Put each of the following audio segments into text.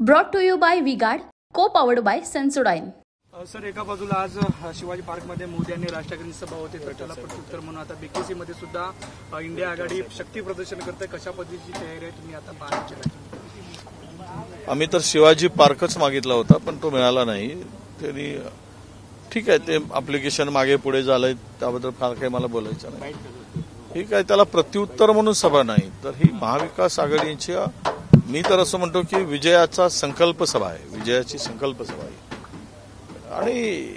Brought to you by V-Guard, co-powered by Sensodyne. Sir, एका बाजूला आज शिवाजी पार्कमध्ये मोदी यांनी राज ठाकरेंची सभा होती, तर त्याला प्रत्युत्तर म्हणून आता बीकेसी मध्ये सुद्धा इंडिया आघाडी शक्ती प्रदर्शन करते. कशा पद्धतीची तयारी आहे तुम्ही आता पाहण्याची? आम्ही तर शिवाजी पार्कच मागितला होता, पण तो मिळाला नाही. त्यांनी ठीक आहे, ते ऍप्लिकेशन मागे पुढे झालंय, त्याबद्दल फार काही मला बोलायचं नाही. ठीक आहे, त्याला प्रत्युत्तर म्हणून सभा नाही, तर ही महाविकास आघाडीची, मी तर असं म्हणतो की विजयाचा संकल्प सभा आहे, विजयाची संकल्प सभा आहे. आणि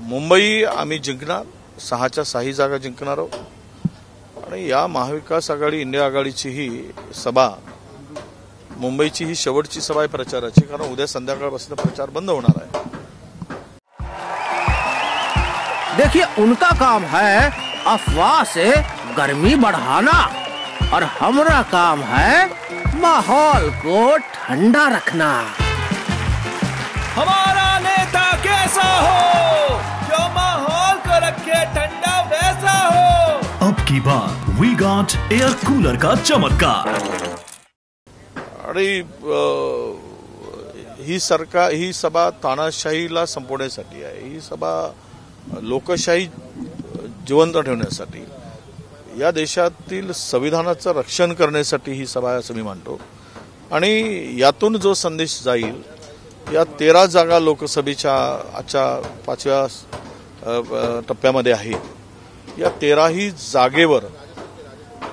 मुंबई आम्ही जिंकणार, 6च्या 6 जागा जिंकणार आहोत. आणि या महाविकास आघाडी इंडिया आघाडीची ही सभा, मुंबईची ही शेवटची सभा आहे प्रचाराची, कारण उद्या संध्याकाळपासून प्रचार बंद होणार आहे. देखिए, उनका काम है अफवाह से गर्मी बढ़ाना और हमारा काम है माहौल को ठंडा रखना. हमारा नेता कैसा हो जो माहौल को रखे ठंडा वैसा हो. अब की बार वी गॉट एयर कूलर का चमत्कार. आणि ही सभा तानाशाहीला संपवण्यासाठी आहे. ही सभा लोकशाही जिवंत ठेवण्यासाठी, या देशातील संविधानाचं रक्षण करण्यासाठी ही सभा आहे असं मी मानतो. आणि यातून जो संदेश जाईल, या 13 जागा लोकसभेच्या आजच्या 5व्या टप्प्यामध्ये आहेत. या 13ही जागेवर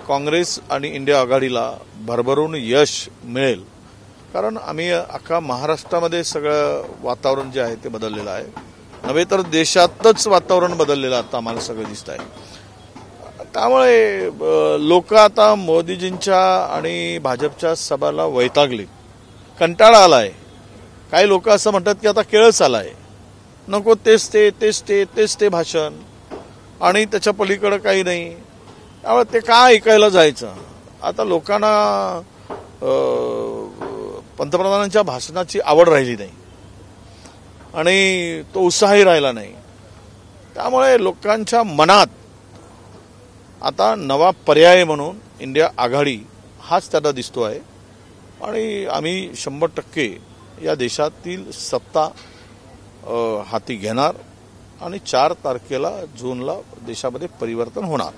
काँग्रेस आणि इंडिया आघाडीला भरभरून यश मिळेल, कारण आम्ही अख्खा महाराष्ट्रामध्ये सगळं वातावरण जे आहे ते बदललेलं आहे, नव्हे तर देशातच वातावरण बदललेलं आता आम्हाला सगळं दिसत आहे. त्यामुळे लोक आता मोदीजींच्या आणि भाजपच्या सभाला वैतागली, कंटाळा आलाय. काही लोक असं म्हणतात की आता केळच आलाय, नको तेच ते भाषण, आणि त्याच्या पलीकडे काही नाही. त्यामुळे ते काय ऐकायला जायचं. आता लोकांना पंतप्रधानांच्या भाषणाची आवड राहिली नाही आणि तो उत्साही राहिला नाही. त्यामुळे लोकांच्या मनात आता नवा पर्याय म्हणून इंडिया आघाडी हाच त्यांना दिसतो आहे. आणि आम्ही 100% या देशातील सत्ता हाती घेणार आणि 4 तारखेला जूनला देशामध्ये परिवर्तन होणार.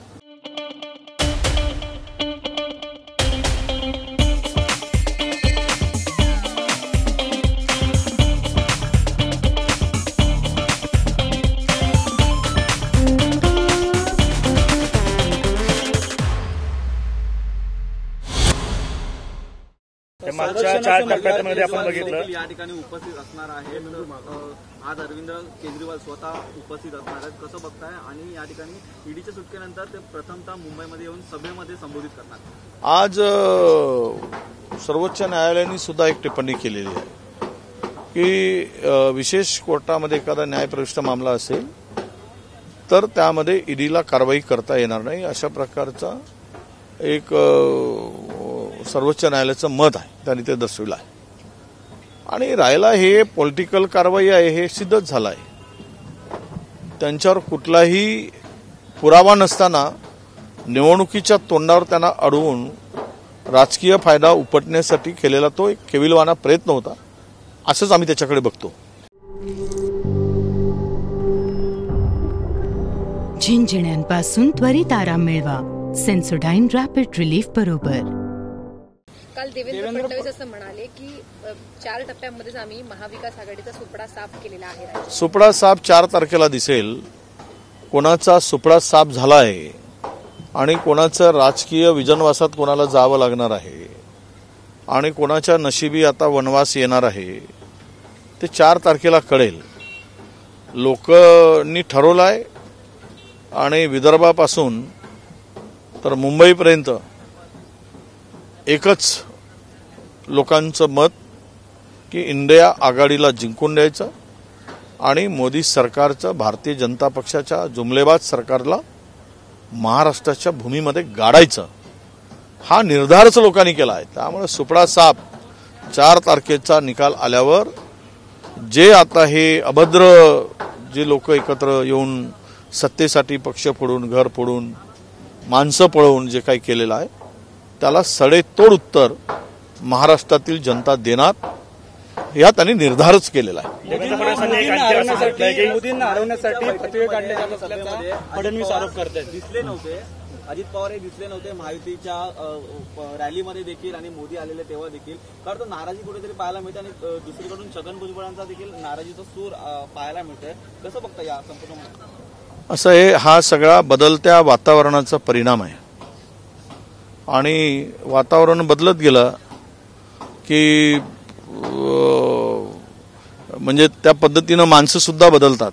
मागच्या 4 टप्प्यांमध्ये आपण बघितलं, या ठिकाणी उपस्थित असणार आहे. आज अरविंद केजरीवाल स्वतः उपस्थित असणार आहेत. कसं बघताय? आणि या ठिकाणी ईडीच्या सुटकेनंतर ते प्रथमतः मुंबईमध्ये येऊन सभेमध्ये संबोधित करणार. आज सर्वोच्च न्यायालयाने सुद्धा एक टिप्पणी केलेली आहे की विशेष कोर्टामध्ये एखादा न्यायप्रविष्ट मामला असेल तर त्यामध्ये ईडीला कारवाई करता येणार नाही, अशा प्रकारचा एक सर्वोच्च न्यायालयाचं मत आहे, त्यांनी ते दर्शविलं आहे. आणि राहिला हे पॉलिटिकल कारवाई आहे, हे सिद्धच झालं आहे. त्यांच्यावर कुठलाही पुरावा नसताना निवडणुकीच्या तोंडावर त्यांना अडवून राजकीय फायदा उपटण्यासाठी केलेला तो एक केविलवाना प्रयत्न होता, असंच आम्ही त्याच्याकडे बघतो. झिंझिण्यांपासून त्वरित आराम मिळवा सेन्सोडाइन रॅपिड रिलीफ बरोबर. काल देवेंद्र फडणवीस असं म्हणाले की 4 टप्प्यांमध्येच आम्ही महाविकास आघाडीचा सुपडा साफ केलेला आहे. सुपडा साफ 4 तारखेला दिसेल. कोणाचा सुपडा साफ झाला आहे आणि कोणाचं राजकीय विजनवासात कोणाला जावं लागणार आहे आणि कोणाच्या नशिबी आता वनवास येणार आहे, ते 4 तारखेला कळेल. लोकांनी ठरवलं आहे. आणि विदर्भापासून तर मुंबईपर्यंत एकच लोकांचं मत की इंडिया आघाडीला जिंकून द्यायचं आणि मोदी सरकारचं, भारतीय जनता पक्षाच्या जुमलेबाज सरकारला महाराष्ट्राच्या भूमीमध्ये गाडायचं, हा निर्धारच लोकांनी केला आहे. त्यामुळे सुपडा साफ 4 तारखेचा निकाल आल्यावर जे आता हे अभद्र जे लोक एकत्र येऊन सत्तेसाठी पक्ष फोडून, घर फोडून, माणसं पळवून जे काही केलेलं आहे त्याला सडेतोड उत्तर महाराष्ट्रातील जनता देणार या त्यांनी निर्धारच केलेला आहे. मोदींना हरवण्यासाठी फतवे काढले जात असल्याचा फडणवीस आरोप करतात. दिसले नव्हते, अजित पवार हे दिसले नव्हते महायुतीच्या रॅलीमध्ये देखील आणि मोदी आलेले तेव्हा देखील. कारण तो नाराजी कुठेतरी पाहायला मिळते आणि दुसरीकडून छगन भुजबळांचा देखील नाराजीचा सूर पाहायला मिळतोय. कसं बघता या संपूर्ण? असं आहे, हा सगळा बदलत्या वातावरणाचा परिणाम आहे आणि वातावरण बदलत गेलं की म्हणजे त्या पद्धतीनं माणसं सुद्धा बदलतात.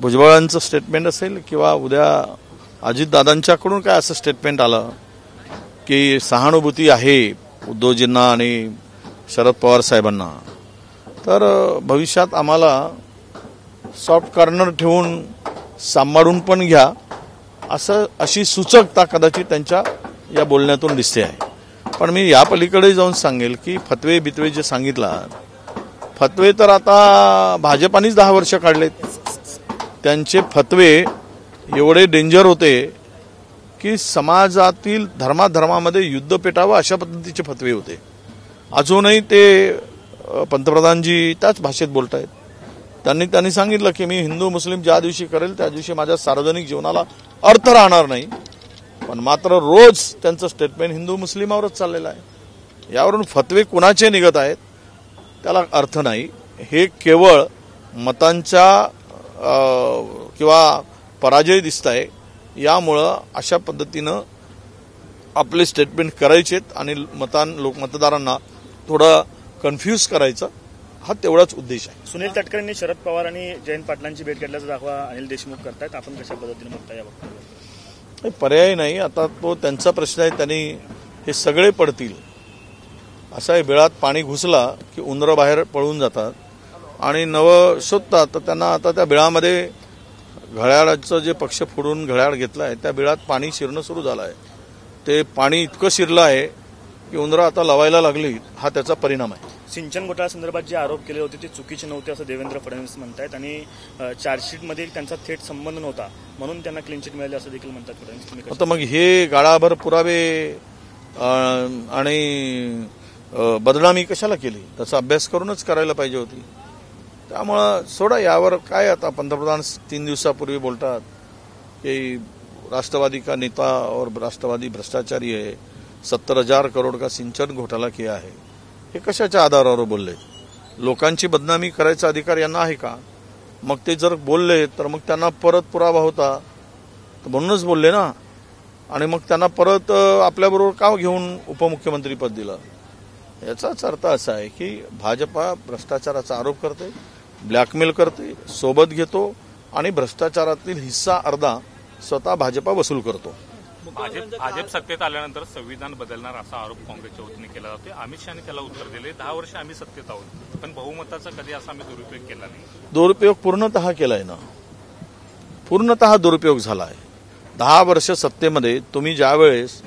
भुजबळांचं स्टेटमेंट असेल किंवा उद्या अजितदादांच्याकडून काय असं स्टेटमेंट आलं की सहानुभूती आहे उद्धवजींना आणि शरद पवार साहेबांना, तर भविष्यात आम्हाला सॉफ्ट कॉर्नर ठेवून सांभाळून पण घ्या अशी सूचकता कदाचित त्यांच्या या बोलण्यातून दिसते आहे. पण मी या पलीकडे जाऊन सांगेल की फतवे बितवे जे सांगितला, फतवे तर आता भाजपानेच 10 वर्ष काढलेत. त्यांचे फतवे एवढे डेंजर होते की समाजातील धर्माधर्मामध्ये युद्ध पेटावं अशा पद्धतीचे फतवे होते. अजूनही ते पंतप्रधानजी त्याच भाषेत बोलत आहेत. त्यांनी सांगितलं की मी हिंदू मुस्लिम ज्या दिवशी करेल त्या दिवशी माझ्या सार्वजनिक जीवनाला अर्थ राहणार नाही. पण मात्र रोज त्यांचं स्टेटमेंट हिंदू मुस्लिमावरच चाललेलं आहे. यावरून फतवे कुणाचे निघत आहेत त्याला अर्थ नाही. हे केवळ मतांच्या किंवा पराजय दिसत आहे. यामुळं अशा पद्धतीनं आपले स्टेटमेंट करायचेत आणि मतदारांना थोडं कन्फ्यूज करायचं, हा तेवढाच उद्देश आहे. सुनील तटकरेंनी शरद पवार आणि जयंत पाटलांची भेट घेतल्याचा दाखवा अनिल देशमुख करतायत. आपण कशा पद्धतीने बघता याबाबत? पर्याय नाही, आता तो त्यांचा प्रश्न आहे. त्यांनी हे सगळे पडतील. असा आहे, बिळात पाणी घुसला की उंदरं बाहेर पळून जातात आणि नवं शोधतात. तर त्यांना आता त्या बिळामध्ये घड्याळाचं जे पक्ष फोडून घड्याळ घेतलं आहे त्या बिळात पाणी शिरणं सुरू झालं आहे. ते पाणी इतकं शिरलं आहे की उंदरं आता लवायला लागली. हा त्याचा परिणाम आहे. सिंचन घोटाळ्यासंदर्भात जे आरोप केले होते ते चुकीचे नव्हते असं देवेंद्र फडणवीस म्हणतात आणि चार्जशीटमध्ये त्यांचा थेट संबंध नव्हता म्हणून त्यांना क्लीन चिट मिळाली असं देखील म्हणतात फडणवीस. आता मग हे गाळाभर पुरावे आणि बदनामी कशाला केली? त्याचा अभ्यास करूनच करायला पाहिजे होती. त्यामुळं सोडा, यावर काय. आता पंतप्रधान 3 दिवसापूर्वी बोलतात की राष्ट्रवादी का नेता और राष्ट्रवादी भ्रष्टाचारी है, 70,000 करोड़ का सिंचन घोटाला किया है. हे कशाच्या आधारावर बोलले? लोकांची बदनामी करायचा अधिकार यांना आहे का? मग ते जर बोलले तर मग त्यांना परत पुरावा होता म्हणूनच बोलले ना. आणि मग त्यांना परत आपल्याबरोबर का घेऊन उपमुख्यमंत्री पद दिलं? याचाच अर्थ असा आहे की भाजपा भ्रष्टाचाराचा आरोप करते, ब्लॅकमेल करते, सोबत घेतो आणि भ्रष्टाचारातील हिस्सा अर्धा स्वतः भाजपा वसूल करतो. भाजप सत्तेत आल्यानंतर संविधान बदलणार असा आरोप काँग्रेसच्या वतीने केला जातो. अमित शहाने त्याला उत्तर दिले, 10 वर्ष आम्ही सत्तेत आहोत पण बहुमताचा कधी असा आम्ही दुरुपयोग केला नाही. दुरुपयोग पूर्णतः केलाय ना, पूर्णतः दुरुपयोग झालाय. 10 वर्ष सत्तेमध्ये तुम्ही ज्यावेळेस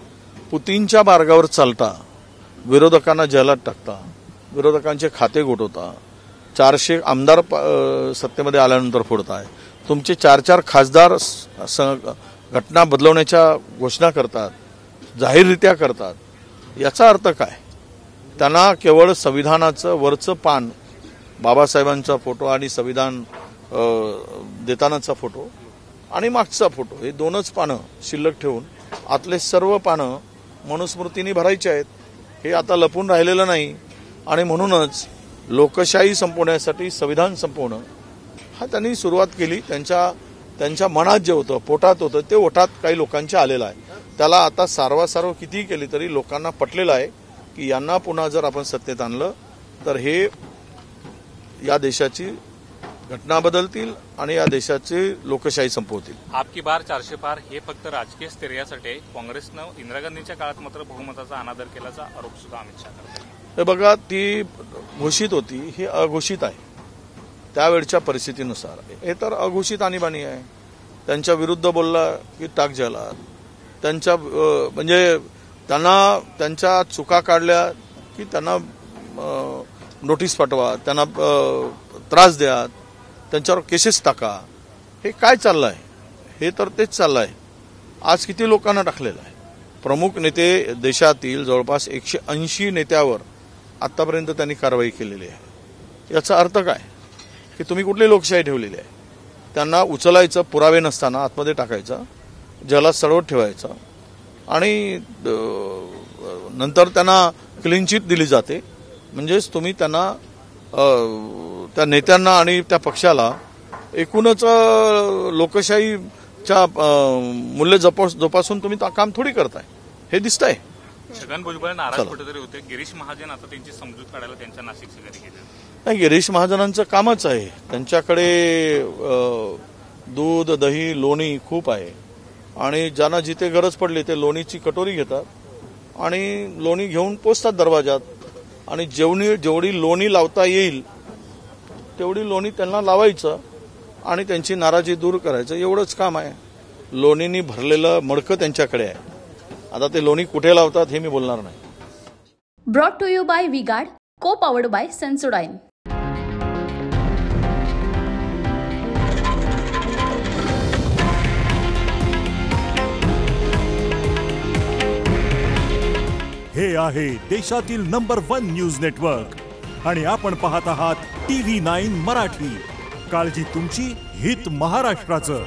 पुतीनच्या मार्गावर चालता, विरोधकांना जेलात टाकता, विरोधकांचे खाते गोठवता, 400 आमदार सत्तेमध्ये आल्यानंतर फोडताय, तुमचे 4-4 खासदार घटना बदलवण्याच्या घोषणा करतात, जाहीररित्या करतात. याचा अर्थ काय? त्यांना केवळ संविधानाचं वरचं पान, बाबासाहेबांचा फोटो आणि संविधान देतानाचा फोटो आणि मागचा फोटो, हे 2च पानं शिल्लक ठेवून आतले सर्व पानं मनुस्मृतीने भरायचे आहेत. हे आता लपून राहिलेलं नाही. आणि म्हणूनच लोकशाही संपवण्यासाठी संविधान संपवणं हा त्यांनी सुरुवात केली. त्यांच्या मनात जे होतं, पोटात होतं, ते ओठात काही लोकांच्या आलेलं आहे. त्याला आता सारवासारव कितीही केली तरी लोकांना पटलेलं आहे की यांना पुन्हा जर आपण सत्तेत आणलं तर हे या देशाची घटना बदलतील आणि या देशाची लोकशाही संपवतील. आपकी बार 400 पार हे फक्त राजकीय स्थैर्यासाठी काँग्रेसनं इंदिरा गांधींच्या काळात मात्र बहुमताचा अनादर केल्याचा आरोप सुद्धा अमित शहा करतात. हे बघा, ती घोषित होती, हे अघोषित आहे त्यावेळच्या परिस्थितीनुसार. हे तर अघोषित आणीबाणी आहे. त्यांच्या विरुद्ध बोलला की टाक झाला. त्यांच्या म्हणजे त्यांना त्यांच्या चुका काढल्या की त्यांना नोटीस पाठवा, त्यांना त्रास द्या, त्यांच्यावर केसेस टाका. हे काय चाललं आहे? हे तर तेच चाललं आहे. आज किती लोकांना टाकलेलं आहे. प्रमुख नेते देशातील जवळपास 180 नेत्यावर आतापर्यंत त्यांनी कारवाई केलेली आहे। याचा अर्थ काय की तुम्ही कुठली लोकशाही ठेवलेली आहे? त्यांना उचलायचं, पुरावे नसताना आतमध्ये टाकायचं, जगाला सडवत ठेवायचं आणि नंतर त्यांना क्लीन चिट दिली जाते। म्हणजेच तुम्ही त्यांना त्या नेत्यांना आणि त्या पक्षाला एकूणच लोकशाहीच्या मूल्य जोपासून तुम्ही काम थोडी करताय, हे दिसतंय। छगन भुजबळ नाराज कुठेतरी होते। गिरीश महाजन आता त्यांची समजूत काढायला त्यांच्या नाशिकच्या घरी गेले। नाही, गिरीश महाजनांचं कामच आहे, त्यांच्याकडे दूध, दही, लोणी खूप आहे आणि ज्यांना जिथे गरज पडली ते लोणीची कटोरी घेतात आणि लोणी घेऊन पोचतात दरवाजात आणि जेवढी लोणी लावता येईल तेवढी लोणी त्यांना लावायचं आणि त्यांची नाराजी दूर करायचं, एवढंच काम आहे। लोणीनी भरलेलं मडकं त्यांच्याकडे आहे। आता ते लोणी कुठे लावतात हे मी बोलणार नाही। Brought to you bye V-Guard, को पॉवर्ड बाय सेन्सोडाइन। हे आहे देशातील नंबर 1 न्यूज नेटवर्क आणि आपण पाहत आहात TV9 मराठी। काळजी तुमची, हित महाराष्ट्राचं।